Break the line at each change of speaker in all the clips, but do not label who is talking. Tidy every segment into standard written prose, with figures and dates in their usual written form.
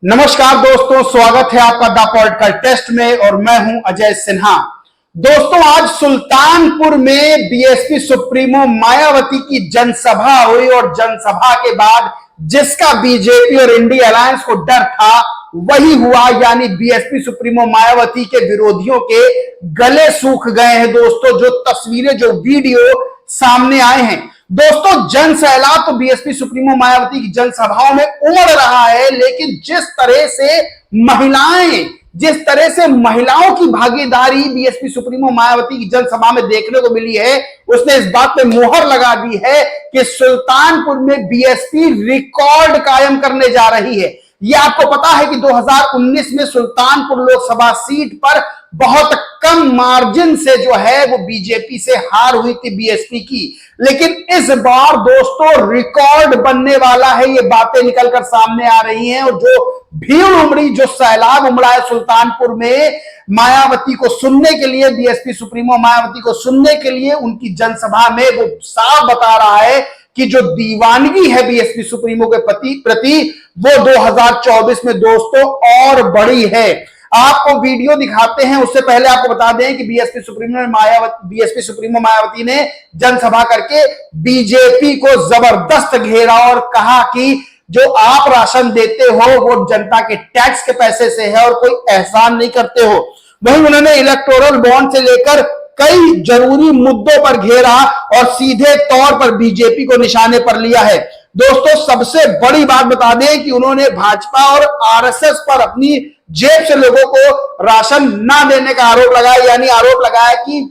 नमस्कार दोस्तों, स्वागत है आपका द पॉलिटिकल टेस्ट में और मैं हूं अजय सिन्हा। दोस्तों, आज सुल्तानपुर में बीएसपी सुप्रीमो मायावती की जनसभा हुई और जनसभा के बाद जिसका बीजेपी और इंडिया अलायंस को डर था वही हुआ, यानी बीएसपी सुप्रीमो मायावती के विरोधियों के गले सूख गए हैं। दोस्तों, जो तस्वीरें, जो वीडियो सामने आए हैं, दोस्तों जन सैलाब तो बीएसपी सुप्रीमो मायावती की जनसभाओं में उमड़ रहा है, लेकिन जिस तरह से महिलाओं की भागीदारी बीएसपी सुप्रीमो मायावती की जनसभा में देखने को मिली है, उसने इस बात पे मोहर लगा दी है कि सुल्तानपुर में बीएसपी रिकॉर्ड कायम करने जा रही है। यह आपको पता है कि 2019 में सुल्तानपुर लोकसभा सीट पर बहुत कम मार्जिन से जो है वो बीजेपी से हार हुई थी बीएसपी की, लेकिन इस बार दोस्तों रिकॉर्ड बनने वाला है। ये बातें निकलकर सामने आ रही हैं और जो भीड़ उमड़ी, जो सैलाब उमड़ा है सुल्तानपुर में मायावती को सुनने के लिए, बीएसपी सुप्रीमो मायावती को सुनने के लिए, उनकी जनसभा में वो साफ बता रहा है कि जो दीवानगी है बीएसपी सुप्रीमो के प्रति वो 2024 में दोस्तों और बड़ी है। आपको वीडियो दिखाते हैं, उससे पहले आपको बता दें कि बीएसपी सुप्रीमो मायावती ने जनसभा करके बीजेपी को जबरदस्त घेरा और कहा कि जो आप राशन देते हो वो जनता के टैक्स के पैसे से है और कोई एहसान नहीं करते हो। वहीं उन्होंने इलेक्टोरल बॉन्ड से लेकर कई जरूरी मुद्दों पर घेरा और सीधे तौर पर बीजेपी को निशाने पर लिया है। दोस्तों, सबसे बड़ी बात बता दें कि उन्होंने भाजपा और आरएसएस पर अपनी जेब से लोगों को राशन ना देने का आरोप लगाया, यानी आरोप लगाया कि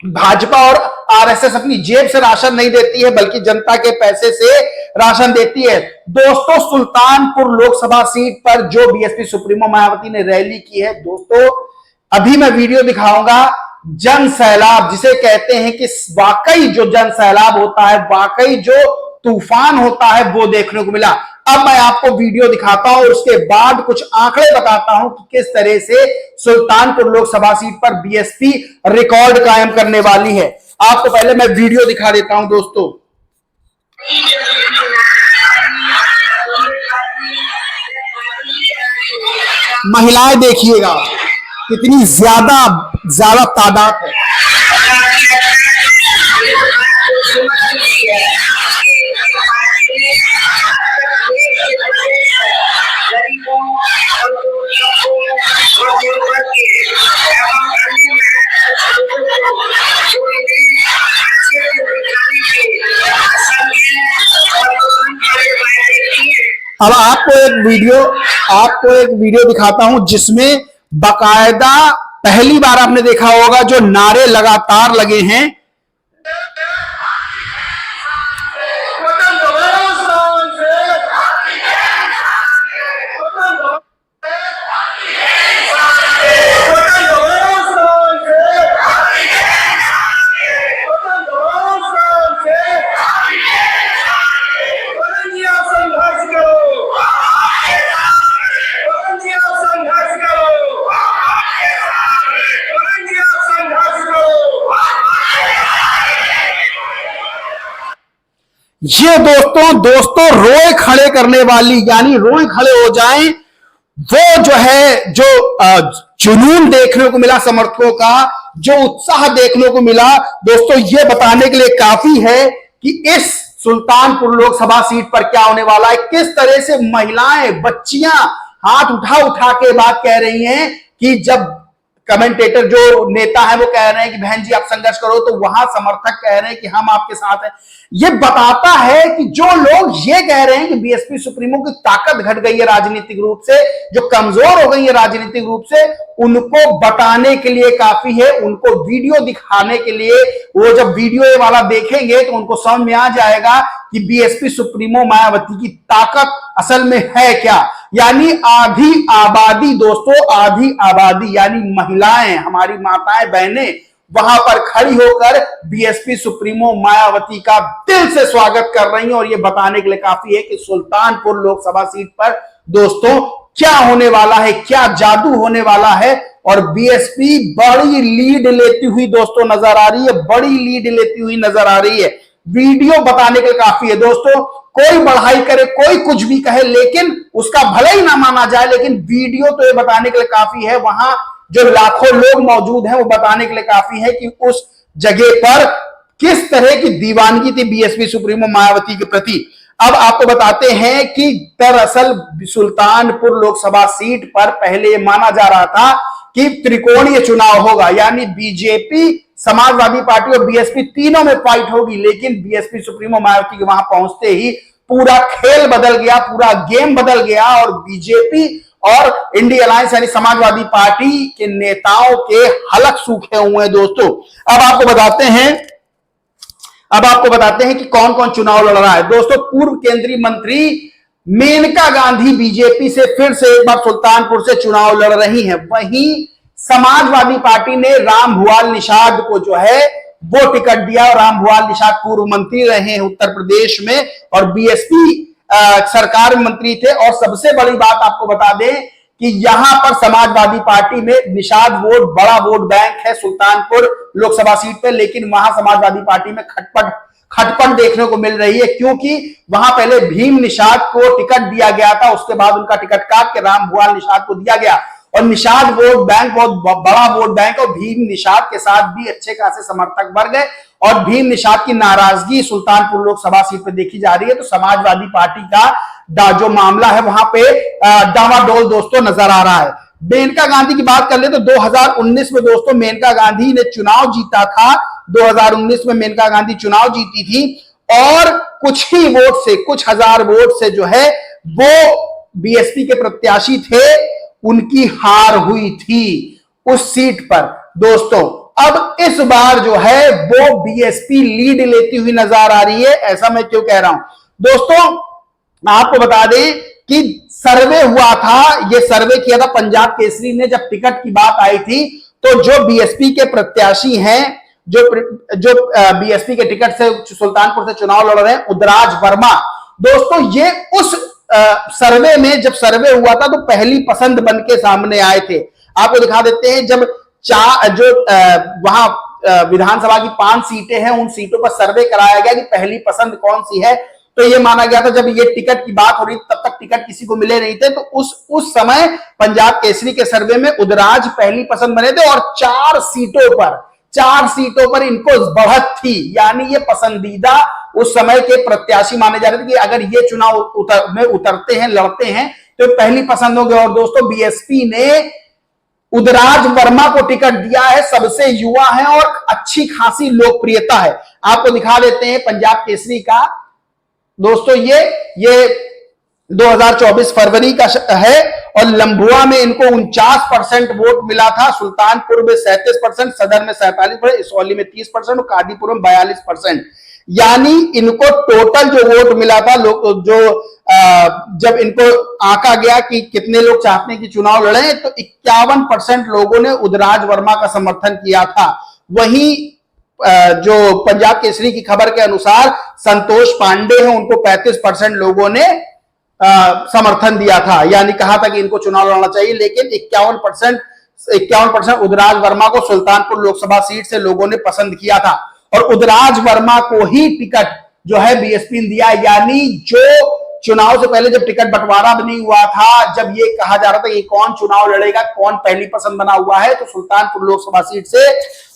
भाजपा और आरएसएस अपनी जेब से राशन नहीं देती है बल्कि जनता के पैसे से राशन देती है। दोस्तों, सुल्तानपुर लोकसभा सीट पर जो बीएसपी सुप्रीमो मायावती ने रैली की है, दोस्तों अभी मैं वीडियो दिखाऊंगा। जन सैलाब जिसे कहते हैं कि वाकई जो जन सैलाब होता है, वाकई जो तूफान होता है, वो देखने को मिला। अब मैं आपको वीडियो दिखाता हूं और उसके बाद कुछ आंकड़े बताता हूं कि किस तरह से सुल्तानपुर लोकसभा सीट पर बीएसपी रिकॉर्ड कायम करने वाली है। आपको पहले मैं वीडियो दिखा देता हूं दोस्तों। महिलाएं देखिएगा कितनी ज्यादा तादाद है। अब आपको एक वीडियो दिखाता हूं जिसमें बाकायदा पहली बार आपने देखा होगा जो नारे लगातार लगे हैं। ये दोस्तों रोए खड़े करने वाली, यानी रोए खड़े हो जाएं, वो जो है जो जुनून देखने को मिला समर्थकों का, जो उत्साह देखने को मिला, दोस्तों ये बताने के लिए काफी है कि इस सुल्तानपुर लोकसभा सीट पर क्या होने वाला है। किस तरह से महिलाएं, बच्चियां हाथ उठा के बात कह रही हैं कि जब कमेंटेटर जो नेता है वो कह रहे हैं कि बहन जी आप संघर्ष करो, तो वहां समर्थक कह रहे हैं कि हम आपके साथ हैं। ये बताता है कि जो लोग ये कह रहे हैं कि बीएसपी सुप्रीमो की ताकत घट गई है राजनीतिक रूप से, जो कमजोर हो गई है राजनीतिक रूप से, उनको बताने के लिए काफी है, उनको वीडियो दिखाने के लिए। वो जब वीडियो ये वाला देखेंगे तो उनको समझ में आ जाएगा कि बीएसपी सुप्रीमो मायावती की ताकत असल में है क्या। यानी आधी आबादी दोस्तों, आधी आबादी यानी महिलाएं, हमारी माताएं, बहनें वहां पर खड़ी होकर बीएसपी सुप्रीमो मायावती का दिल से स्वागत कर रही हैं। और यह बताने के लिए काफी है कि सुल्तानपुर लोकसभा सीट पर दोस्तों क्या होने वाला है, क्या जादू होने वाला है। और बीएसपी बड़ी लीड लेती हुई दोस्तों नजर आ रही है, बड़ी लीड लेती हुई नजर आ रही है। वीडियो बताने के लिए काफी है दोस्तों। कोई बढ़ाई करे, कोई कुछ भी कहे, लेकिन उसका भले ही ना माना जाए, लेकिन वीडियो तो ये बताने के लिए काफी है, वहां जो लाखों लोग मौजूद हैं वो बताने के लिए काफी है कि उस जगह पर किस तरह की दीवानगी थी बीएसपी सुप्रीमो मायावती के प्रति। अब आपको बताते हैं कि दरअसल सुल्तानपुर लोकसभा सीट पर पहले माना जा रहा था कि त्रिकोणीय चुनाव होगा, यानी बीजेपी, समाजवादी पार्टी और बीएसपी तीनों में फाइट होगी, लेकिन बीएसपी सुप्रीमो मायावती के वहां पहुंचते ही पूरा खेल बदल गया, पूरा गेम बदल गया और बीजेपी और इंडिया अलायंस यानी समाजवादी पार्टी के नेताओं के हलक सूखे हुए हैं दोस्तों। अब आपको बताते हैं कि कौन कौन चुनाव लड़ रहा है दोस्तों। पूर्व केंद्रीय मंत्री मेनका गांधी बीजेपी से फिर से एक बार सुल्तानपुर से चुनाव लड़ रही हैं। वहीं समाजवादी पार्टी ने रामभुआल निषाद को जो है वो टिकट दिया, और रामभुआल निषाद पूर्व मंत्री रहे हैं उत्तर प्रदेश में और बीएसपी सरकार मंत्री थे। और सबसे बड़ी बात आपको बता दें कि यहां पर समाजवादी पार्टी में निषाद वोट बड़ा वोट बैंक है सुल्तानपुर लोकसभा सीट पे, लेकिन वहां समाजवादी पार्टी में खटपट देखने को मिल रही है, क्योंकि वहां पहले भीम निषाद को टिकट दिया गया था, उसके बाद उनका टिकट काट के रामभुआल निषाद को दिया गया और निषाद वोट बैंक बहुत बड़ा वोट बैंक और भीम निषाद के साथ भी अच्छे खासे समर्थक बढ़ गए और भीम निषाद की नाराजगी सुल्तानपुर लोकसभा सीट पे देखी जा रही है। तो समाजवादी पार्टी का जो मामला है वहां पे डावाडोल दोस्तों नजर आ रहा है। मेनका गांधी की बात कर ले तो 2019 में दोस्तों मेनका गांधी ने चुनाव जीता था। 2019 में मेनका गांधी चुनाव जीती थी और कुछ ही वोट से, कुछ हजार वोट से जो है वो बीएसपी के प्रत्याशी थे, उनकी हार हुई थी उस सीट पर दोस्तों। अब इस बार जो है वो बीएसपी लीड लेती हुई नजर आ रही है। ऐसा मैं क्यों कह रहा हूं दोस्तों, आपको बता दें कि सर्वे हुआ था, ये सर्वे किया था पंजाब केसरी ने, जब टिकट की बात आई थी तो जो बीएसपी के प्रत्याशी हैं, जो बीएसपी के टिकट से सुल्तानपुर से चुनाव लड़ रहे हैं, उदराज वर्मा दोस्तों, ये उस सर्वे में जब सर्वे हुआ था तो पहली पसंद बन के सामने आए थे। आपको दिखा देते हैं, जब वहां विधानसभा की 5 सीटें हैं, उन सीटों पर सर्वे कराया गया कि पहली पसंद कौन सी है, तो ये माना गया था, जब ये टिकट की बात हो रही तब तक टिकट किसी को मिले नहीं थे, तो उस समय पंजाब केसरी के सर्वे में उदराज पहली पसंद बने थे और 4 सीटों पर इनको बढ़त थी, यानी ये पसंदीदा उस समय के प्रत्याशी माने जा रहे थे कि अगर ये चुनाव में उतरते हैं, लड़ते हैं तो पहली पसंद होगी। और दोस्तों बीएसपी ने उदराज वर्मा को टिकट दिया है, सबसे युवा है और अच्छी खासी लोकप्रियता है। आपको दिखा देते हैं पंजाब केसरी का दोस्तों, ये 2024 फरवरी का है और लंबुआ में इनको 49% वोट मिला था, सुल्तानपुर में 37%, सदर में 47%, इसौली में 30% और कादीपुर में 42%, यानी इनको टोटल जो वोट मिला था, जब इनको आंका गया कि कितने लोग चाहते हैं कि चुनाव लड़े, तो 51% लोगों ने उदराज वर्मा का समर्थन किया था। वहीं जो पंजाब केसरी की खबर के अनुसार संतोष पांडे हैं, उनको 35% लोगों ने समर्थन दिया था, यानी कहा था कि इनको चुनाव लड़ना चाहिए, लेकिन 51% उदराज वर्मा को सुल्तानपुर लोकसभा सीट से लोगों ने पसंद किया था और उदराज वर्मा को ही टिकट जो है बीएसपी ने दिया, यानी जो चुनाव से पहले जब टिकट बंटवारा भी नहीं हुआ था, जब ये कहा जा रहा था कि कौन चुनाव लड़ेगा, कौन पहली पसंद बना हुआ है, तो सुल्तानपुर लोकसभा सीट से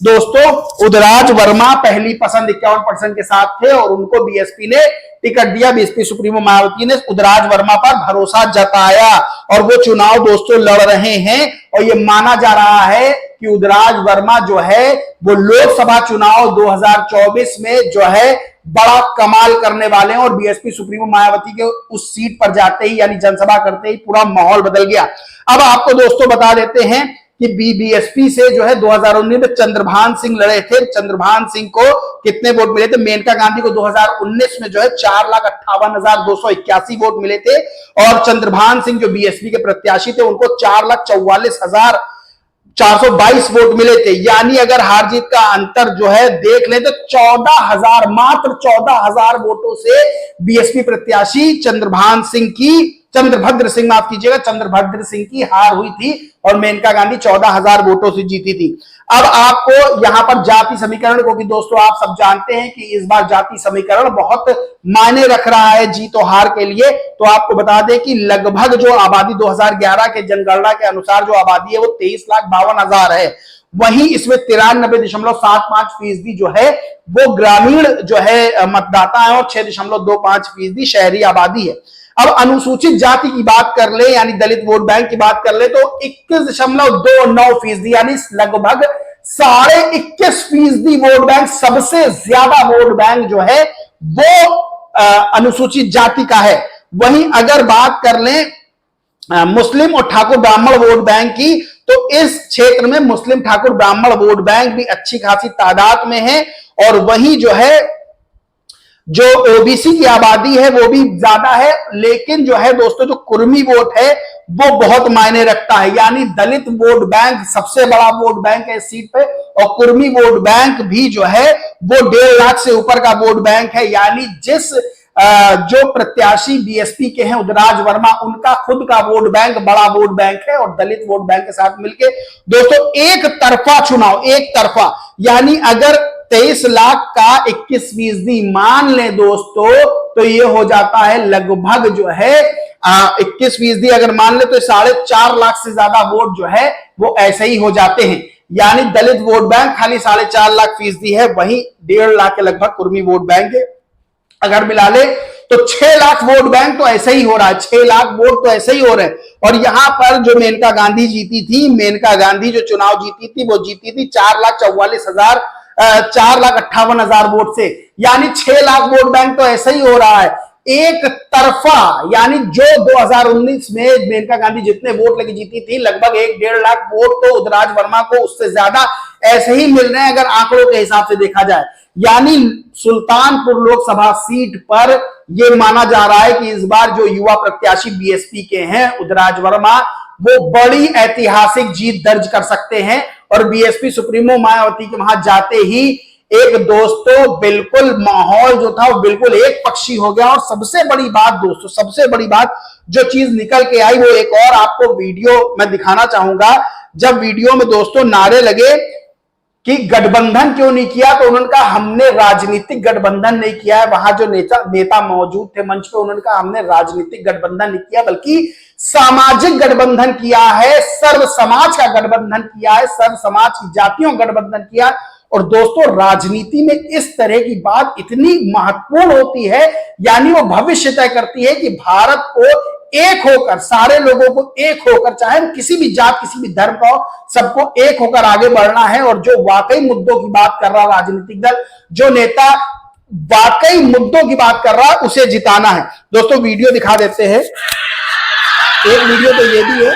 दोस्तों उदराज वर्मा पहली पसंद 51% के साथ थे और उनको बीएसपी ने टिकट दिया। बीएसपी सुप्रीमो मायावती ने उदराज वर्मा पर भरोसा जताया और वो चुनाव दोस्तों लड़ रहे हैं और ये माना जा रहा है कि उदराज वर्मा जो है वो लोकसभा चुनाव 2024 में जो है बड़ा कमाल करने वाले हैं और बीएसपी सुप्रीमो मायावती के उस सीट पर जाते ही, यानी जनसभा करते ही पूरा माहौल बदल गया। अब आपको दोस्तों बता देते हैं कि बीएसपी से जो है 2019 में चंद्रभान सिंह लड़े थे। चंद्रभान सिंह को कितने वोट मिले थे? मेनका गांधी को 2019 में जो है 4,58,281 वोट मिले थे और चंद्रभान सिंह जो बीएसपी के प्रत्याशी थे उनको 4,44,422 वोट मिले थे, यानी अगर हार जीत का अंतर जो है देख लें तो 14,000, मात्र 14,000 वोटों से बीएसपी प्रत्याशी चंद्रभान सिंह की चंद्रभद्र सिंह, माफ कीजिएगा, चंद्रभद्र सिंह की हार हुई थी और मेनका गांधी 14,000 वोटों से जीती थी। अब आपको यहां पर जाति समीकरण, क्योंकि दोस्तों आप सब जानते हैं कि इस बार जाति समीकरण बहुत मायने रख रहा है जीत और हार के लिए, तो आपको बता दें कि लगभग जो आबादी 2011 के जनगणना के अनुसार जो आबादी है वो 23,52,000 है। वहीं इसमें 93.75% जो है वो ग्रामीण जो है मतदाता है और 6.25% शहरी आबादी है। अब अनुसूचित जाति की बात कर ले यानी दलित वोट बैंक की बात कर ले तो 21.29% यानी लगभग 21.5% वोट बैंक, सबसे ज्यादा वोट बैंक जो है वो अनुसूचित जाति का है। वहीं अगर बात कर ले मुस्लिम और ठाकुर ब्राह्मण वोट बैंक की तो इस क्षेत्र में मुस्लिम ठाकुर ब्राह्मण वोट बैंक भी अच्छी खासी तादाद में है और वहीं जो है जो ओबीसी की आबादी है वो भी ज्यादा है, लेकिन जो है दोस्तों जो कुर्मी वोट है वो बहुत मायने रखता है, यानी दलित वोट बैंक सबसे बड़ा वोट बैंक है इस सीट पे और कुर्मी वोट बैंक भी जो है वो 1.5 लाख से ऊपर का वोट बैंक है। यानी जिस जो प्रत्याशी बीएसपी के हैं उदराज वर्मा, उनका खुद का वोट बैंक बड़ा वोट बैंक है और दलित वोट बैंक के साथ मिलके दोस्तों एक तरफा चुनाव, एक तरफा, यानी अगर 23 लाख का 21% मान ले दोस्तों तो ये हो जाता है लगभग जो है 21% अगर मान ले तो 4.5 लाख से ज्यादा वोट जो है वो ऐसे ही हो जाते हैं। यानी दलित वोट बैंक खाली 4.5 लाख फीसदी है, वहीं 1.5 लाख के लगभग कुर्मी वोट बैंक है। अगर मिला ले तो 6 लाख वोट बैंक तो ऐसे ही हो रहा है, 6 लाख वोट तो ऐसे ही हो रहे हैं। और यहां पर जो मेनका गांधी जीती थी, मेनका गांधी जो चुनाव जीती थी वो जीती थी 4,58,000 वोट से, यानी 6 लाख वोट बैंक तो ऐसे ही हो रहा है एक तरफा। यानी जो 2019 में मेनका गांधी जितने वोट लेके जीती थी लगभग 1.5 लाख वोट तो उदराज वर्मा को उससे ज्यादा ऐसे ही मिल रहे हैं अगर आंकड़ों के हिसाब से देखा जाए। यानी सुल्तानपुर लोकसभा सीट पर यह माना जा रहा है कि इस बार जो युवा प्रत्याशी बीएसपी के हैं उदराज वर्मा वो बड़ी ऐतिहासिक जीत दर्ज कर सकते हैं और बीएसपी सुप्रीमो मायावती के वहां जाते ही एक दोस्तों बिल्कुल माहौल जो था वो बिल्कुल एक पक्षी हो गया। और सबसे बड़ी बात दोस्तों, सबसे बड़ी बात जो चीज निकल के आई वो एक और आपको वीडियो मैं दिखाना चाहूंगा। जब वीडियो में दोस्तों नारे लगे कि गठबंधन क्यों नहीं किया, तो उन्होंने कहा हमने राजनीतिक गठबंधन नहीं किया है। वहां जो नेता मौजूद थे मंच पे, उन्होंने कहा हमने राजनीतिक गठबंधन नहीं किया बल्कि सामाजिक गठबंधन किया है, सर्व समाज का गठबंधन किया है, सर्व समाज की जातियों का गठबंधन किया। और दोस्तों राजनीति में इस तरह की बात इतनी महत्वपूर्ण होती है, यानी वो भविष्य तय करती है कि भारत को एक होकर, सारे लोगों को एक होकर, चाहे किसी भी जात किसी भी धर्म का हो, सबको एक होकर आगे बढ़ना है। और जो वाकई मुद्दों की बात कर रहा राजनीतिक दल, जो नेता वाकई मुद्दों की बात कर रहा उसे जिताना है। दोस्तों वीडियो दिखा देते हैं, एक वीडियो तो ये भी है।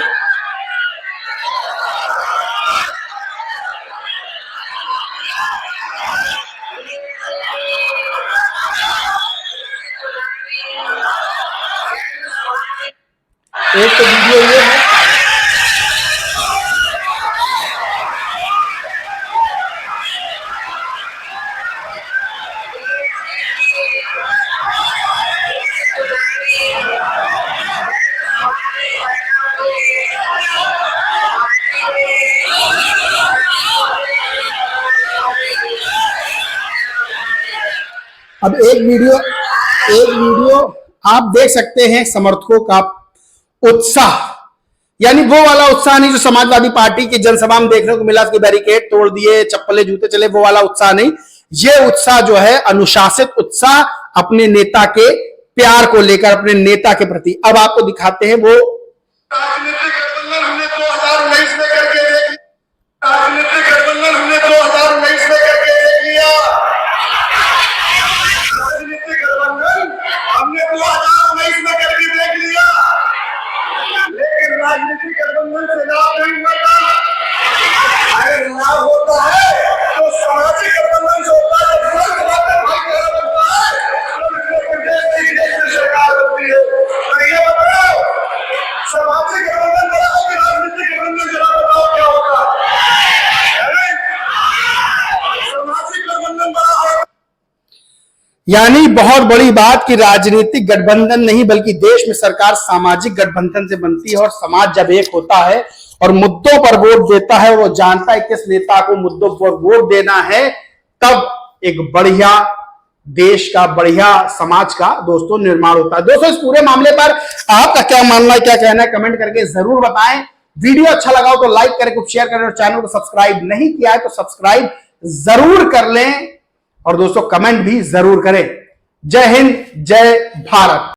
एक तो वीडियो ये है, अब एक वीडियो आप देख सकते हैं समर्थकों का उत्साह, यानी वो वाला उत्साह नहीं जो समाजवादी पार्टी की जनसभा में देखने को मिला कि बैरिकेड तोड़ दिए, चप्पले जूते चले, वो वाला उत्साह नहीं। ये उत्साह जो है अनुशासित उत्साह अपने नेता के प्यार को लेकर, अपने नेता के प्रति। अब आपको दिखाते हैं वो
राजनीतिक गठबंधन हमने 2019 में करके देख लिया, राजनीतिक गठबंधन हमने 2019 में करके देख लिया, राजनीतिक गठबंधन हमने 2019 में करके देख लिया, लेकिन राजनीतिक गठबंधन से लाभ नहीं होता। अगर लाभ होता है तो सामाजिक गठबंधन से होता है, भाईचारा बनता है, तो प्रदेश की सरकार बनती है। तो ये बताओ
यानी बहुत बड़ी बात कि राजनीतिक गठबंधन नहीं बल्कि देश में सरकार सामाजिक गठबंधन से बनती है। और समाज जब एक होता है और मुद्दों पर वोट देता है, वो जानता है किस नेता को मुद्दों पर वोट देना है, तब एक बढ़िया देश का, बढ़िया समाज का दोस्तों निर्माण होता है। दोस्तों इस पूरे मामले पर आपका क्या मानना है, क्या कहना है, कमेंट करके जरूर बताएं। वीडियो अच्छा लगा हो तो लाइक करें, कुछ शेयर करें और चैनल को सब्सक्राइब नहीं किया है तो सब्सक्राइब जरूर कर लें और दोस्तों कमेंट भी जरूर करें। जय हिंद, जय भारत।